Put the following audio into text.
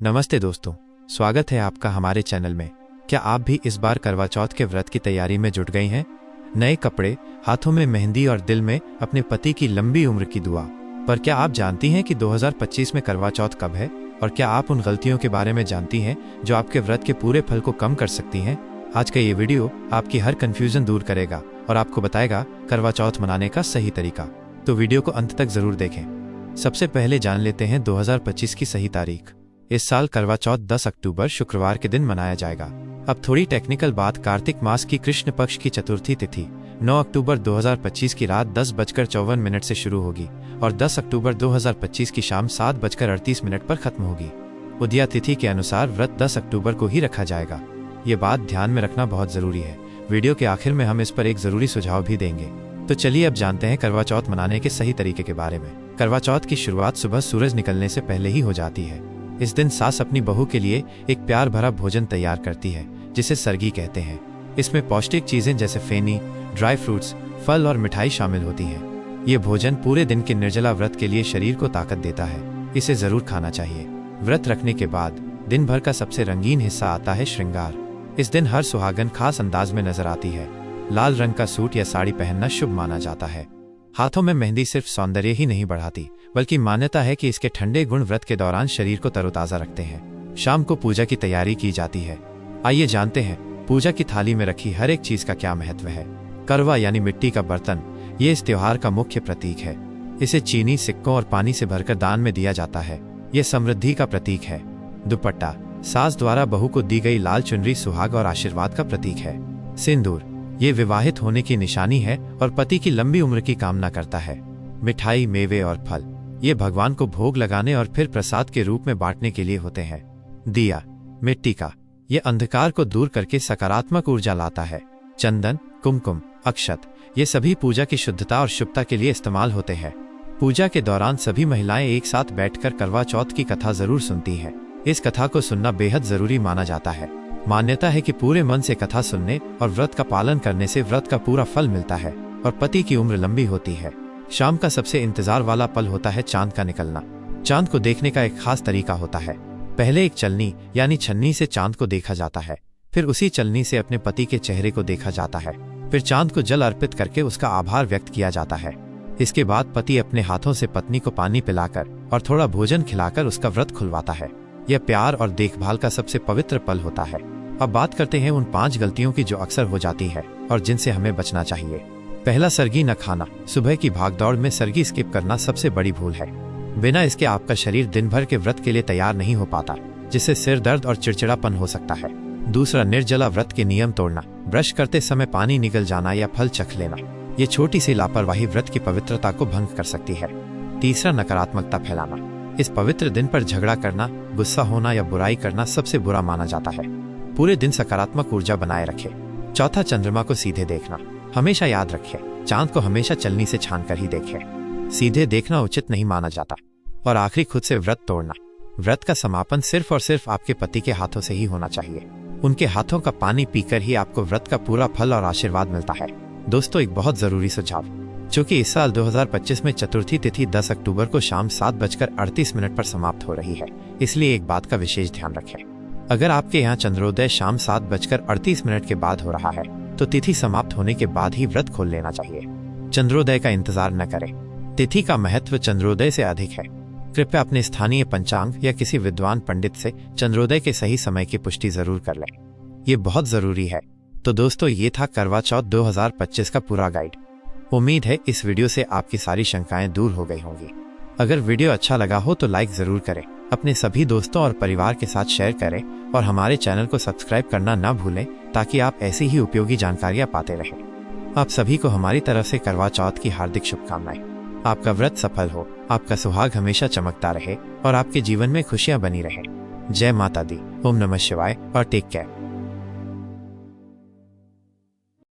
नमस्ते दोस्तों, स्वागत है आपका हमारे चैनल में। क्या आप भी इस बार करवा चौथ के व्रत की तैयारी में जुट गई हैं? नए कपड़े, हाथों में मेहंदी और दिल में अपने पति की लंबी उम्र की दुआ। पर क्या आप जानती हैं कि 2025 में करवा चौथ कब है? और क्या आप उन गलतियों के बारे में जानती हैं जो आपके व्रत के पूरे फल को कम कर सकती हैं? आज का ये वीडियो आपकी हर कंफ्यूजन दूर करेगा और आपको बताएगा करवा चौथ मनाने का सही तरीका। तो वीडियो को अंत तक जरूर देखें। सबसे पहले जान लेते हैं 2025 की सही तारीख। इस साल करवा चौथ 10 अक्टूबर शुक्रवार के दिन मनाया जाएगा। अब थोड़ी टेक्निकल बात, कार्तिक मास की कृष्ण पक्ष की चतुर्थी तिथि 9 अक्टूबर 2025 की रात 10:54 से शुरू होगी और 10 अक्टूबर 2025 की शाम 7:38 पर खत्म होगी। उदया तिथि के अनुसार व्रत 10 अक्टूबर को ही रखा जाएगा। ये बात ध्यान में रखना बहुत जरूरी है। वीडियो के आखिर में हम इस पर एक जरूरी सुझाव भी देंगे। तो चलिए अब जानते हैं करवा चौथ मनाने के सही तरीके के बारे में। करवा चौथ की शुरुआत सुबह सूरज निकलने से पहले ही हो जाती है। इस दिन सास अपनी बहू के लिए एक प्यार भरा भोजन तैयार करती है जिसे सरगी कहते हैं। इसमें पौष्टिक चीजें जैसे फेनी, ड्राई फ्रूट्स, फल और मिठाई शामिल होती है। ये भोजन पूरे दिन के निर्जला व्रत के लिए शरीर को ताकत देता है। इसे जरूर खाना चाहिए। व्रत रखने के बाद दिन भर का सबसे रंगीन हिस्सा आता है श्रृंगार। इस दिन हर सुहागन खास अंदाज में नजर आती है। लाल रंग का सूट या साड़ी पहनना शुभ माना जाता है। हाथों में मेहंदी सिर्फ सौंदर्य ही नहीं बढ़ाती, बल्कि मान्यता है कि इसके ठंडे गुण व्रत के दौरान शरीर को तरोताजा रखते हैं। शाम को पूजा की तैयारी की जाती है। आइए जानते हैं पूजा की थाली में रखी हर एक चीज का क्या महत्व है। करवा यानी मिट्टी का बर्तन, ये इस त्योहार का मुख्य प्रतीक है। इसे चीनी, सिक्कों और पानी से भरकर दान में दिया जाता है। ये समृद्धि का प्रतीक है। दुपट्टा, सास द्वारा बहू को दी गई लाल चुनरी सुहाग और आशीर्वाद का प्रतीक है। सिंदूर, ये विवाहित होने की निशानी है और पति की लंबी उम्र की कामना करता है। मिठाई, मेवे और फल, ये भगवान को भोग लगाने और फिर प्रसाद के रूप में बांटने के लिए होते हैं। दिया, मिट्टी का, ये अंधकार को दूर करके सकारात्मक ऊर्जा लाता है। चंदन, कुमकुम, अक्षत, ये सभी पूजा की शुद्धता और शुभता के लिए इस्तेमाल होते हैं। पूजा के दौरान सभी महिलाएं एक साथ बैठकर करवा चौथ की कथा जरूर सुनती हैं। इस कथा को सुनना बेहद जरूरी माना जाता है। मान्यता है कि पूरे मन से कथा सुनने और व्रत का पालन करने से व्रत का पूरा फल मिलता है और पति की उम्र लंबी होती है। शाम का सबसे इंतजार वाला पल होता है चांद का निकलना। चांद को देखने का एक खास तरीका होता है। पहले एक चलनी यानी छन्नी से चांद को देखा जाता है, फिर उसी चलनी से अपने पति के चेहरे को देखा जाता है, फिर चांद को जल अर्पित करके उसका आभार व्यक्त किया जाता है। इसके बाद पति अपने हाथों से पत्नी को पानी पिलाकर और थोड़ा भोजन खिलाकर उसका व्रत खुलवाता है। यह प्यार और देखभाल का सबसे पवित्र पल होता है। अब बात करते हैं उन 5 गलतियों की जो अक्सर हो जाती है और जिनसे हमें बचना चाहिए। पहला, सरगी न खाना। सुबह की भागदौड़ में सरगी स्किप करना सबसे बड़ी भूल है। बिना इसके आपका शरीर दिन भर के व्रत के लिए तैयार नहीं हो पाता, जिससे सिर दर्द और चिड़चिड़ापन हो सकता है। दूसरा, निर्जला व्रत के नियम तोड़ना। ब्रश करते समय पानी निगल जाना या फल चख लेना, ये छोटी सी लापरवाही व्रत की पवित्रता को भंग कर सकती है। तीसरा, नकारात्मकता फैलाना। इस पवित्र दिन पर झगड़ा करना, गुस्सा होना या बुराई करना सबसे बुरा माना जाता है। पूरे दिन सकारात्मक ऊर्जा बनाए रखें। चौथा, चंद्रमा को सीधे देखना। हमेशा याद रखें, चांद को हमेशा चलनी से छान कर ही देखें। सीधे देखना उचित नहीं माना जाता। और आखिरी, खुद से व्रत तोड़ना। व्रत का समापन सिर्फ और सिर्फ आपके पति के हाथों से ही होना चाहिए। उनके हाथों का पानी पीकर ही आपको व्रत का पूरा फल और आशीर्वाद मिलता है। दोस्तों, एक बहुत जरूरी सुझाव, चूँकि इस साल 2025 में चतुर्थी तिथि 10 अक्टूबर को शाम 7:38 पर समाप्त हो रही है, इसलिए एक बात का विशेष ध्यान रखें। अगर आपके यहाँ चंद्रोदय शाम 7:38 के बाद हो रहा है तो तिथि समाप्त होने के बाद ही व्रत खोल लेना चाहिए। चंद्रोदय का इंतजार न करें। तिथि का महत्व चंद्रोदय से अधिक है। कृपया अपने स्थानीय पंचांग या किसी विद्वान पंडित से चंद्रोदय के सही समय की पुष्टि जरूर कर लें। ये बहुत जरूरी है। तो दोस्तों, ये था करवा चौथ 2025 का पूरा गाइड। उम्मीद है इस वीडियो से आपकी सारी शंकाएं दूर हो गई होंगी। अगर वीडियो अच्छा लगा हो तो लाइक जरूर करें, अपने सभी दोस्तों और परिवार के साथ शेयर करें और हमारे चैनल को सब्सक्राइब करना न भूलें ताकि आप ऐसी ही उपयोगी जानकारियां पाते रहें। आप सभी को हमारी तरफ से करवा चौथ की हार्दिक शुभकामनाएं। आपका व्रत सफल हो, आपका सुहाग हमेशा चमकता रहे और आपके जीवन में खुशियां बनी रहें। जय माता दी। ओम नमः शिवाय और टेक केयर।